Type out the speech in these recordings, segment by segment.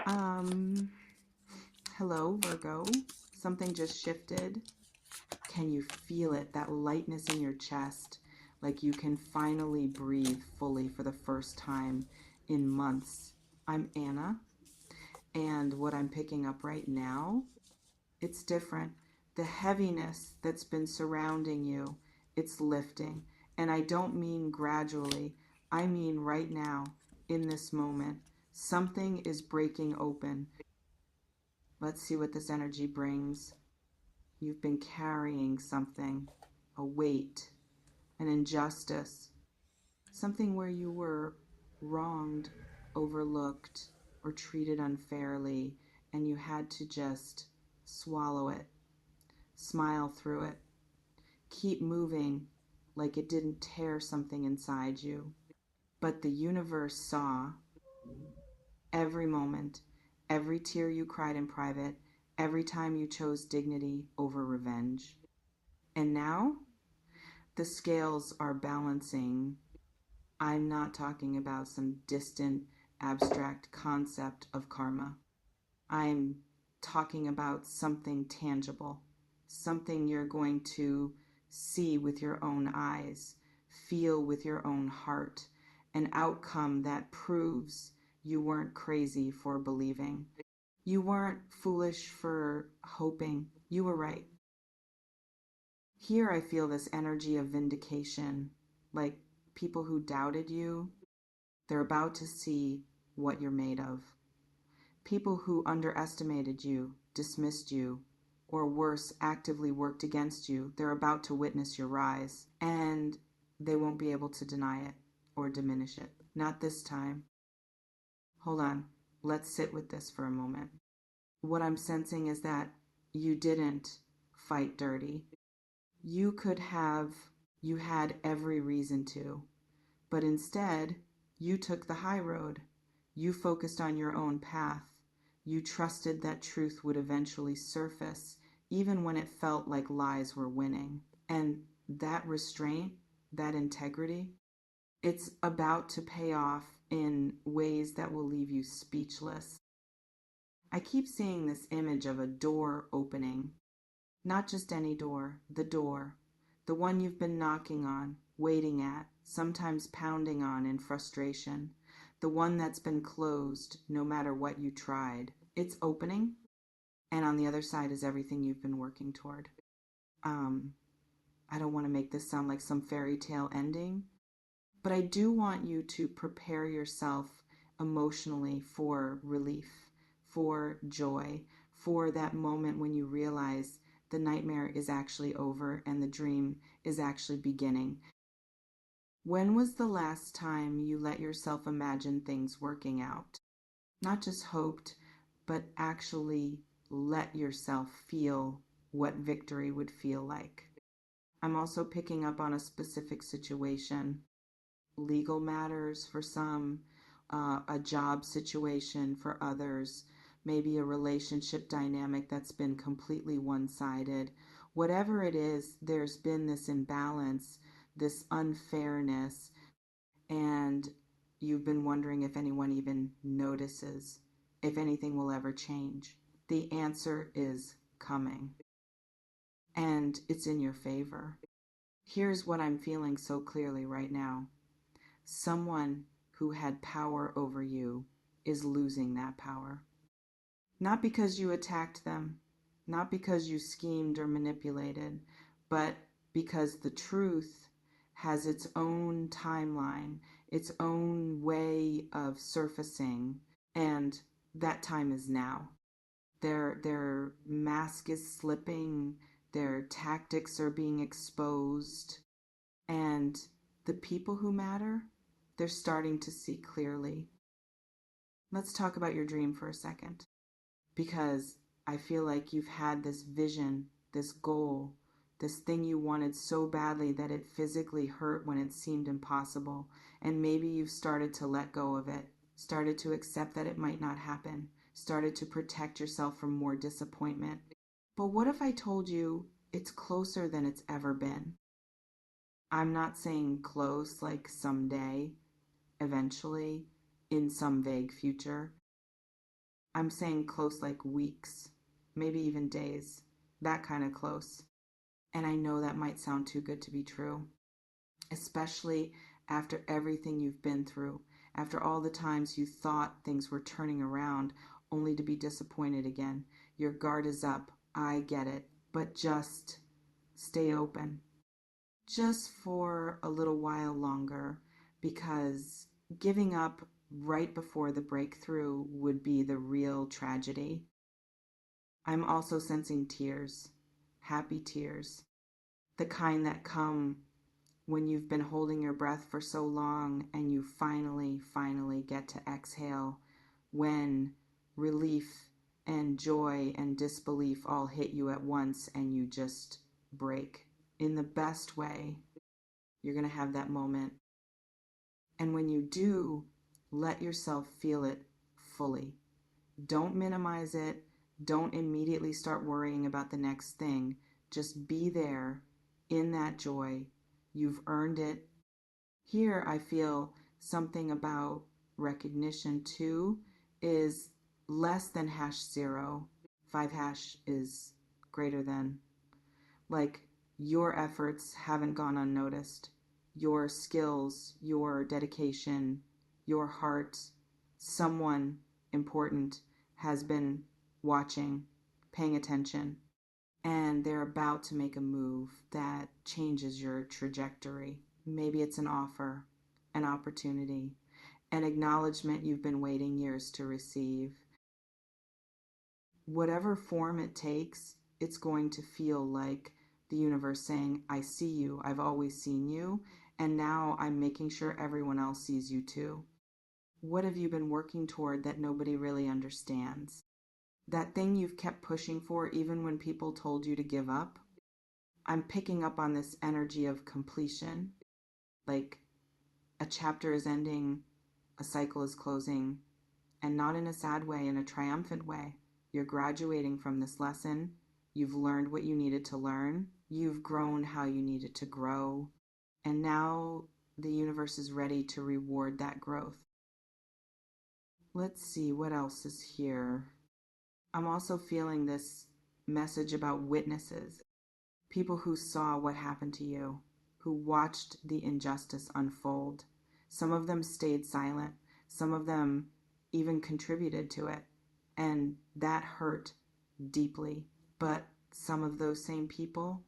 Um, Hello, Virgo. Something just shifted. Can you feel it? That lightness in your chest, like you can finally breathe fully for the first time in months. I'm Anna, and what I'm picking up right now, it's different. The heaviness that's been surrounding you, it's lifting. And I don't mean gradually, I mean right now, in this moment. Something is breaking open. Let's see what this energy brings. You've been carrying something, a weight, an injustice, something where you were wronged, overlooked, or treated unfairly, and you had to just swallow it, smile through it, keep moving like it didn't tear something inside you. But the universe saw every moment, every tear you cried in private, every time you chose dignity over revenge. And now the scales are balancing. I'm not talking about some distant, abstract concept of karma. I'm talking about something tangible, something you're going to see with your own eyes, feel with your own heart, an outcome that proves you weren't crazy for believing. You weren't foolish for hoping. You were right. Here I feel this energy of vindication, like people who doubted you, they're about to see what you're made of. People who underestimated you, dismissed you, or worse, actively worked against you, they're about to witness your rise, and they won't be able to deny it or diminish it. Not this time. Hold on. Let's sit with this for a moment. What I'm sensing is that you didn't fight dirty. You could have, you had every reason to, but instead, you took the high road. You focused on your own path. You trusted that truth would eventually surface, even when it felt like lies were winning. And that restraint, that integrity, it's about to pay off in ways that will leave you speechless. I keep seeing this image of a door opening. Not just any door, the one you've been knocking on, waiting at, sometimes pounding on in frustration, the one that's been closed no matter what you tried. It's opening, and on the other side is everything you've been working toward. Um, I don't want to make this sound like some fairy tale ending, but I do want you to prepare yourself emotionally for relief, for joy, for that moment when you realize the nightmare is actually over and the dream is actually beginning. When was the last time you let yourself imagine things working out? Not just hoped, but actually let yourself feel what victory would feel like. I'm also picking up on a specific situation, legal matters for some, a job situation for others, maybe a relationship dynamic that's been completely one-sided. Whatever it is, there's been this imbalance, this unfairness, and you've been wondering if anyone even notices, if anything will ever change. The answer is coming, and it's in your favor. Here's what I'm feeling so clearly right now. Someone who had power over you is losing that power. Not because you attacked them, not because you schemed or manipulated, but because the truth has its own timeline, its own way of surfacing, and that time is now. Their mask is slipping, their tactics are being exposed, and the people who matter, they're starting to see clearly. Let's talk about your dream for a second, because I feel like you've had this vision, this goal, this thing you wanted so badly that it physically hurt when it seemed impossible. And maybe you've started to let go of it, started to accept that it might not happen, started to protect yourself from more disappointment. But what if I told you it's closer than it's ever been? I'm not saying close like someday, eventually, in some vague future. I'm saying close like weeks, maybe even days, that kind of close. And I know that might sound too good to be true, especially after everything you've been through, after all the times you thought things were turning around only to be disappointed again. Your guard is up. I get it. But just stay open. Just for a little while longer, because giving up right before the breakthrough would be the real tragedy. I'm also sensing tears, happy tears, the kind that come when you've been holding your breath for so long and you finally get to exhale, when relief and joy and disbelief all hit you at once and you just break. In the best way, you're going to have that moment. And when you do, let yourself feel it fully. Don't minimize it. Don't immediately start worrying about the next thing. Just be there in that joy. You've earned it. Here, I feel something about recognition too is less than #0. 5# is greater than. Like, your efforts haven't gone unnoticed. Your skills, your dedication, your heart, someone important has been watching, paying attention, and they're about to make a move that changes your trajectory. Maybe it's an offer, an opportunity, an acknowledgement you've been waiting years to receive. Whatever form it takes, it's going to feel like the universe saying, I see you, I've always seen you, and now I'm making sure everyone else sees you too. What have you been working toward that nobody really understands? That thing you've kept pushing for even when people told you to give up? I'm picking up on this energy of completion, like a chapter is ending, a cycle is closing, and not in a sad way, in a triumphant way. You're graduating from this lesson. You've learned what you needed to learn. You've grown how you needed to grow. And now the universe is ready to reward that growth. Let's see what else is here. I'm also feeling this message about witnesses, people who saw what happened to you, who watched the injustice unfold. Some of them stayed silent. Some of them even contributed to it. And that hurt deeply. But some of those same people,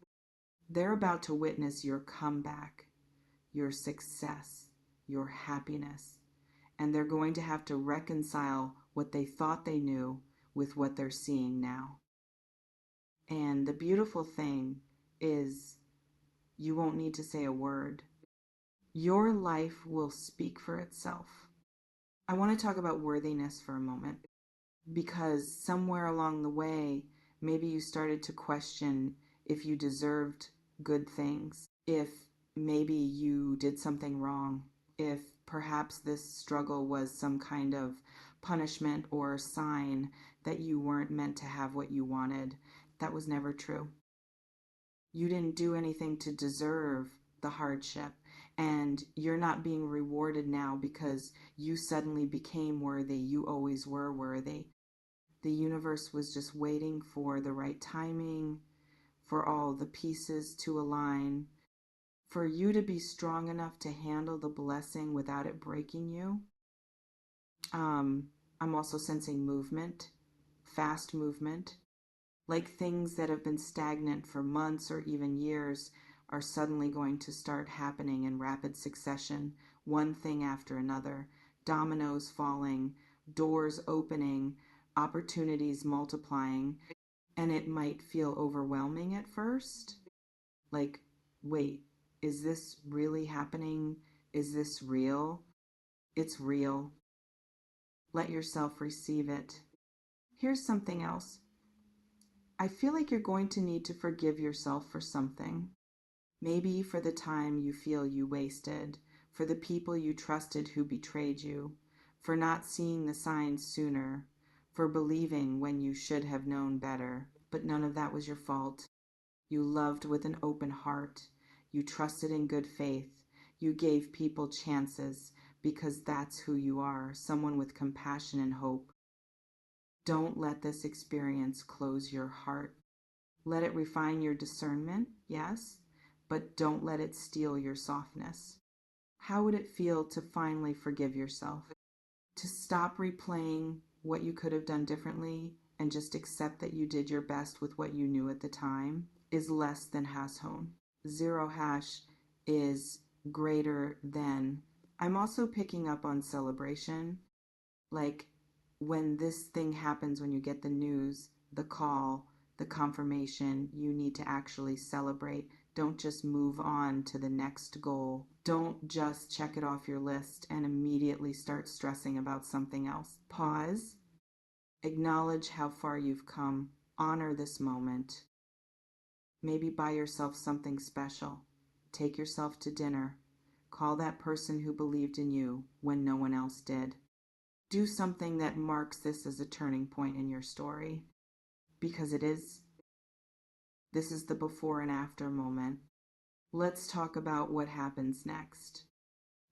they're about to witness your comeback, your success, your happiness. And they're going to have to reconcile what they thought they knew with what they're seeing now. And the beautiful thing is you won't need to say a word. Your life will speak for itself. I want to talk about worthiness for a moment, because somewhere along the way, maybe you started to question if you deserved good things, if maybe you did something wrong, if perhaps this struggle was some kind of punishment or sign that you weren't meant to have what you wanted. That was never true. You didn't do anything to deserve the hardship, and you're not being rewarded now because you suddenly became worthy. You always were worthy. The universe was just waiting for the right timing, for all the pieces to align, for you to be strong enough to handle the blessing without it breaking you. I'm also sensing movement, fast movement, like things that have been stagnant for months or even years are suddenly going to start happening in rapid succession, one thing after another, dominoes falling, doors opening, opportunities multiplying, and it might feel overwhelming at first. Like, wait, is this really happening? Is this real? It's real. Let yourself receive it. Here's something else. I feel like you're going to need to forgive yourself for something. Maybe for the time you feel you wasted, for the people you trusted who betrayed you, for not seeing the signs sooner, for believing when you should have known better. But none of that was your fault. You loved with an open heart. You trusted in good faith. You gave people chances because that's who you are, someone with compassion and hope. Don't let this experience close your heart. Let it refine your discernment, yes, but don't let it steal your softness. How would it feel to finally forgive yourself? To stop replaying what you could have done differently and just accept that you did your best with what you knew at the time is less than hashon. Zero hash is greater than. I'm also picking up on celebration. Like when this thing happens, when you get the news, the call, the confirmation, you need to actually celebrate. Don't just move on to the next goal. Don't just check it off your list and immediately start stressing about something else. Pause. Acknowledge how far you've come. Honor this moment. Maybe buy yourself something special. Take yourself to dinner. Call that person who believed in you when no one else did. Do something that marks this as a turning point in your story, because it is. This is the before and after moment. Let's talk about what happens next,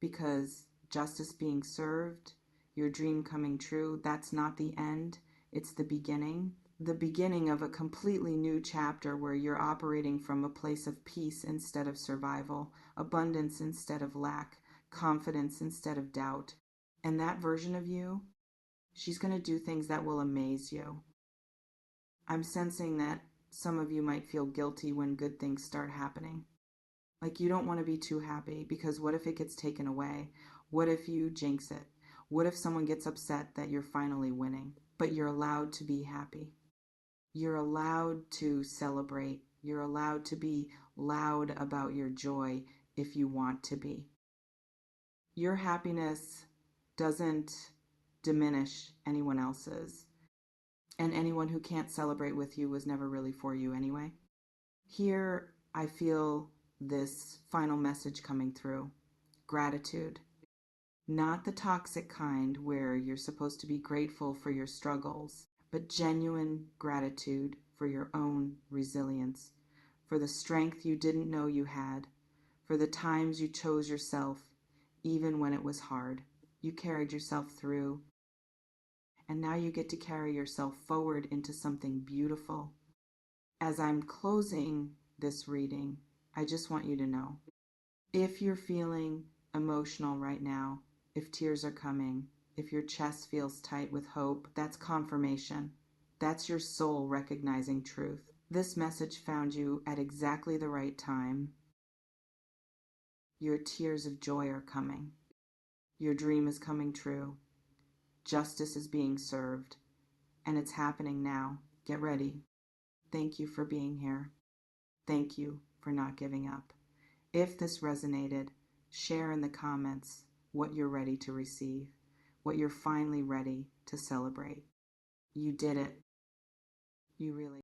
because justice being served, your dream coming true, that's not the end, it's the beginning of a completely new chapter where you're operating from a place of peace instead of survival, abundance instead of lack, confidence instead of doubt. And that version of you, she's going to do things that will amaze you. I'm sensing that some of you might feel guilty when good things start happening. Like you don't want to be too happy because what if it gets taken away? What if you jinx it? What if someone gets upset that you're finally winning? But you're allowed to be happy. You're allowed to celebrate. You're allowed to be loud about your joy if you want to be. Your happiness doesn't diminish anyone else's. And anyone who can't celebrate with you was never really for you anyway. Here, I feel this final message coming through. Gratitude. Not the toxic kind where you're supposed to be grateful for your struggles, but genuine gratitude for your own resilience, for the strength you didn't know you had, for the times you chose yourself, even when it was hard. You carried yourself through, and now you get to carry yourself forward into something beautiful. As I'm closing this reading, I just want you to know, if you're feeling emotional right now, if tears are coming, if your chest feels tight with hope, that's confirmation. That's your soul recognizing truth. This message found you at exactly the right time. Your tears of joy are coming. Your dream is coming true. Justice is being served. And it's happening now. Get ready. Thank you for being here. Thank you for not giving up. If this resonated, share in the comments what you're ready to receive, what you're finally ready to celebrate. You did it. You really